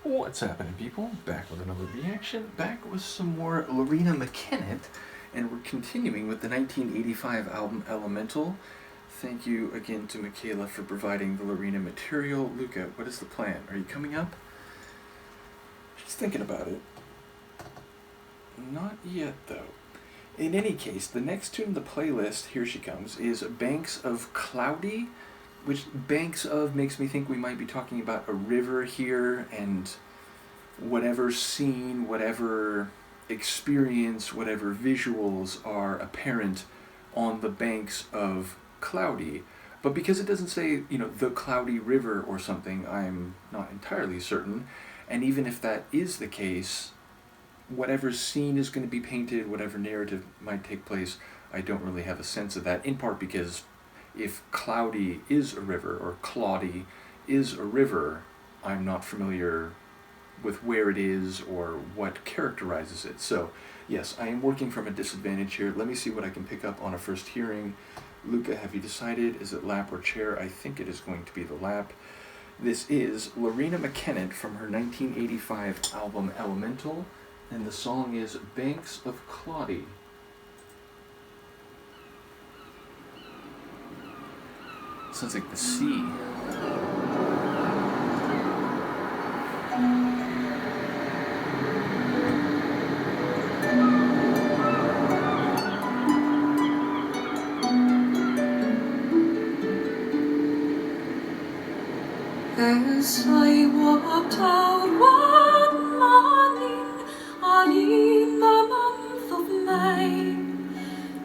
What's happening, people? Back with another reaction, back with some more Loreena McKennitt, and we're continuing with the 1985 album Elemental. Thank you again to Michaela for providing the Loreena material. Luca, what is the plan? Are you coming up? She's thinking about it. Not yet, though. In any case, the next tune in the playlist, here she comes, is Banks of Claudy, which banks of makes me think we might be talking about a river here, and whatever scene, whatever experience, whatever visuals are apparent on the banks of Claudy. But because it doesn't say, the Claudy River or something, I'm not entirely certain. And even if that is the case, whatever scene is going to be painted, whatever narrative might take place, I don't really have a sense of that, in part because if Claudy is a river, or Claudy is a river, I'm not familiar with where it is or what characterizes it. So, yes, I am working from a disadvantage here. Let me see what I can pick up on a first hearing. Luca, have you decided? Is it lap or chair? I think it is going to be the lap. This is Loreena McKennitt from her 1985 album Elemental, and the song is Banks of Claudy. Sounds like the sea. As I walked out one morning early in the month of May,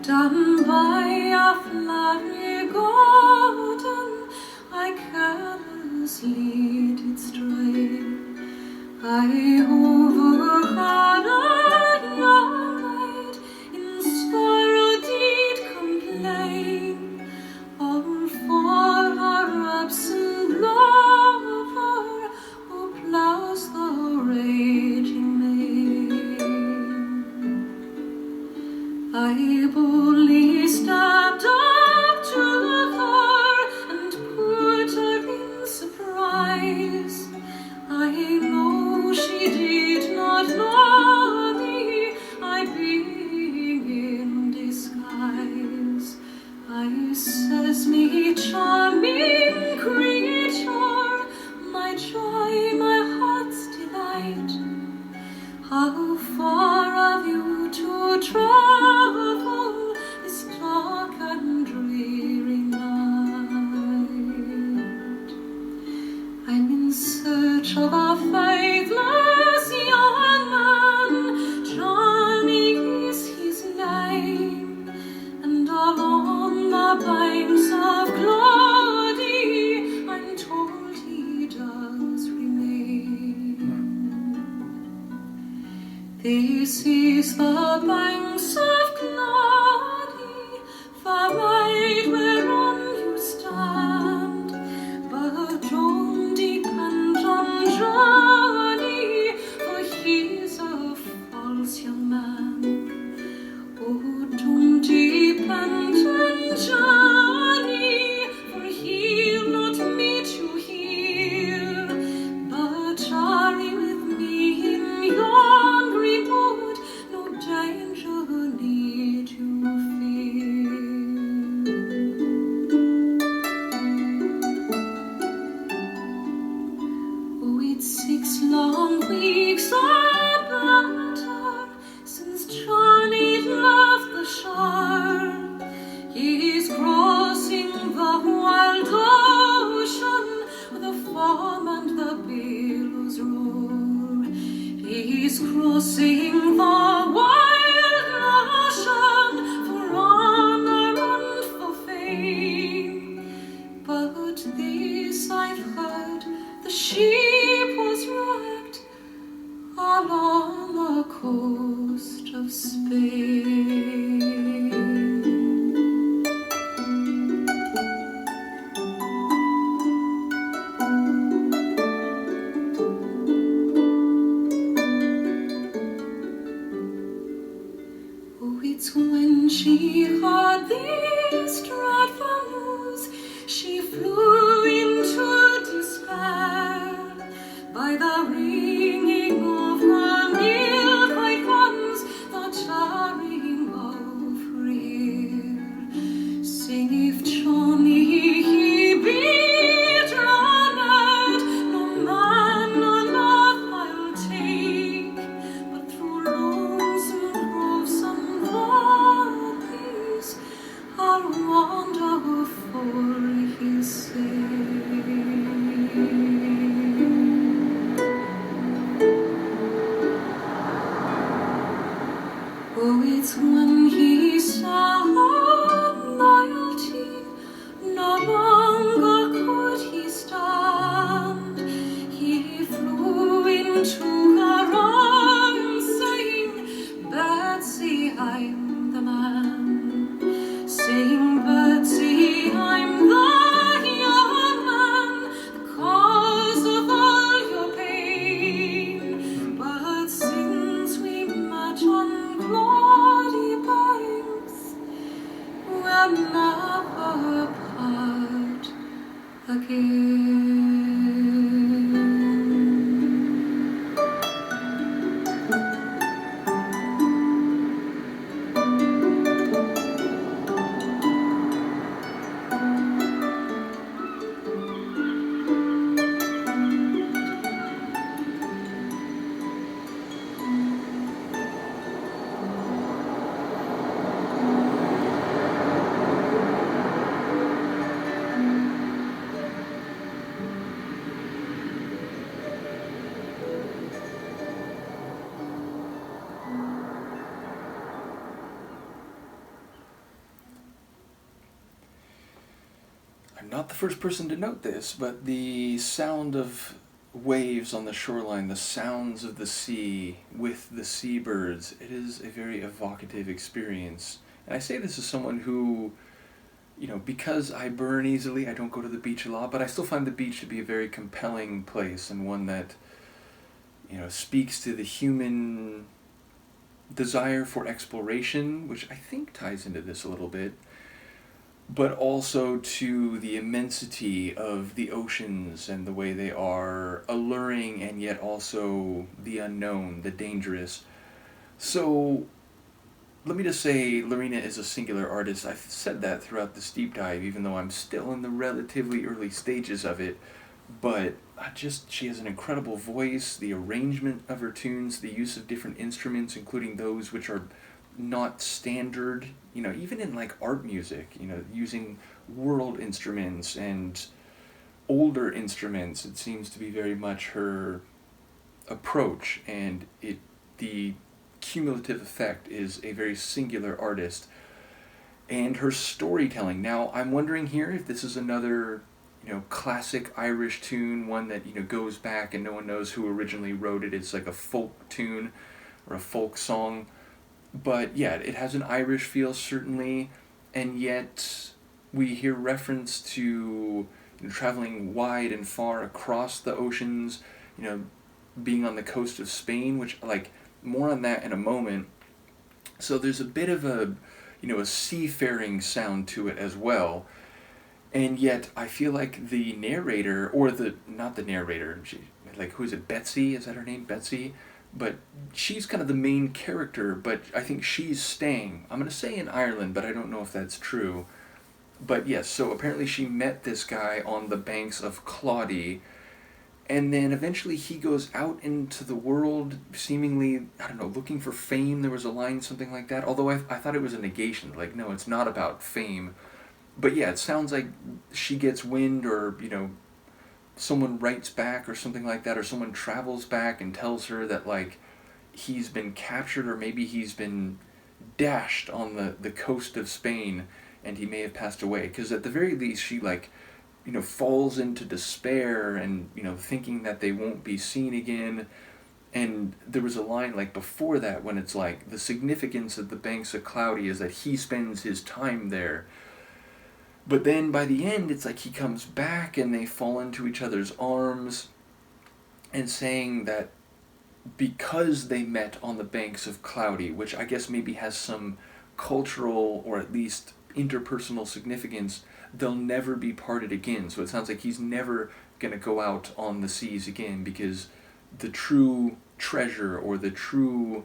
down by a flowery garden, I carelessly did stray. I overheard a young maid in sorrow did complain, all for her absent lover who plows the raging main. I boldly stepped up to her and put her in surprise. I know she did not know me, I being in disguise. I says, me charming creature, my joy, my heart's delight, how far have you to travel this dark and dreary night? I'm in search of a faithless young man, Johnny is his name, and along the banks of Claudy I'm told he does remain. This is the banks of Claudy, far right whereon you stand, but don't depend on Johnny, for he's a false young man. Oh, don't depend on Johnny, for he'll not meet you here, but tarry with me in yon green wood, no danger need you fear. Oh, it's 6 long weeks of winter since Johnny left the shore. He's crossing the wild ocean with the foam and the billows roar. He's crossing the wild ocean for honor and for fame. But this I've heard, the ship was wrecked along the coast of Spain. it's when he saw loyalty, no longer could he stand. He flew into her arms, saying, Betsy, I'm the man. Saying, Betsy, I'm the young man, the cause of all your pain. But since we met on Claudy Banks, we'll never part again. I'm not the first person to note this, but the sound of waves on the shoreline, the sounds of the sea with the seabirds, it is a very evocative experience. And I say this as someone who, because I burn easily, I don't go to the beach a lot, but I still find the beach to be a very compelling place and one that, speaks to the human desire for exploration, which I think ties into this a little bit, but also to the immensity of the oceans and the way they are alluring and yet also the unknown, the dangerous. So let me just say Loreena is a singular artist. I've said that throughout this deep dive, even though I'm still in the relatively early stages of it. But she has an incredible voice, the arrangement of her tunes, the use of different instruments, including those which are not standard, even in like art music, using world instruments and older instruments. It seems to be very much her approach, and the cumulative effect is a very singular artist. And her storytelling. Now, I'm wondering here if this is another, classic Irish tune, one that, goes back and no one knows who originally wrote it. It's like a folk tune or a folk song. But yeah, it has an Irish feel, certainly, and yet we hear reference to traveling wide and far across the oceans, being on the coast of Spain, which, more on that in a moment. So there's a bit of a seafaring sound to it as well. And yet I feel like the narrator, or not the narrator, who is it, Betsy? Is that her name, Betsy? But she's kind of the main character, but I think she's staying. I'm going to say in Ireland, but I don't know if that's true. But yes, so apparently she met this guy on the banks of Claudy, and then eventually he goes out into the world, seemingly, looking for fame. There was a line, something like that, although I thought it was a negation. No, it's not about fame. But yeah, it sounds like she gets wind, or, someone writes back or something like that, or someone travels back and tells her that he's been captured, or maybe he's been dashed on the coast of Spain and he may have passed away, because at the very least she falls into despair and thinking that they won't be seen again. And there was a line before that when it's the significance of the banks of Claudy is that he spends his time there. But then by the end, it's he comes back and they fall into each other's arms, and saying that because they met on the banks of Claudy, which I guess maybe has some cultural or at least interpersonal significance, they'll never be parted again. So it sounds like he's never going to go out on the seas again, because the true treasure or the true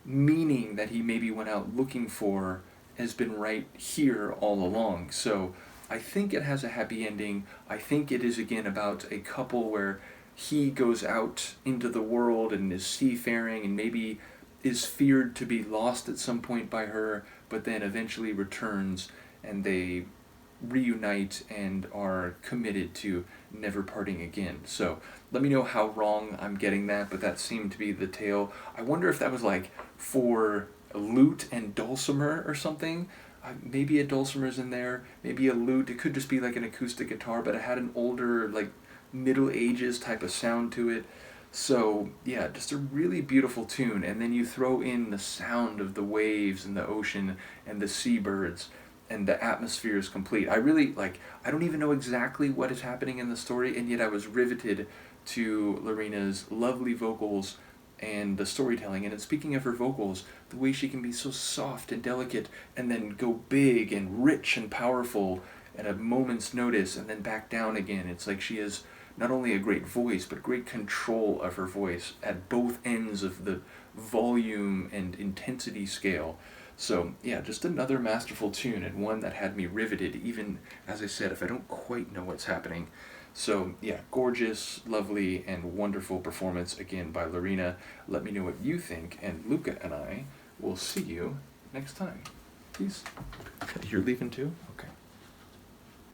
meaning that he maybe went out looking for has been right here all along. So I think it has a happy ending. I think it is again about a couple where he goes out into the world and is seafaring and maybe is feared to be lost at some point by her, but then eventually returns and they reunite and are committed to never parting again. So let me know how wrong I'm getting that, but that seemed to be the tale. I wonder if that was for a lute and dulcimer or something. Maybe a dulcimer's in there, maybe a lute. It could just be like an acoustic guitar, but it had an older, like Middle Ages type of sound to it. So yeah, just a really beautiful tune. And then you throw in the sound of the waves and the ocean and the seabirds, and the atmosphere is complete. I really like. I don't even know exactly what is happening in the story, and yet I was riveted to Loreena's lovely vocals and the storytelling. And speaking of her vocals, the way she can be so soft and delicate and then go big and rich and powerful at a moment's notice and then back down again. It's like she has not only a great voice, but great control of her voice at both ends of the volume and intensity scale. So, yeah, just another masterful tune, and one that had me riveted, even, as I said, if I don't quite know what's happening. So, yeah, gorgeous, lovely, and wonderful performance again by Loreena. Let me know what you think, and Luca and I will see you next time. Peace. You're leaving too? Okay.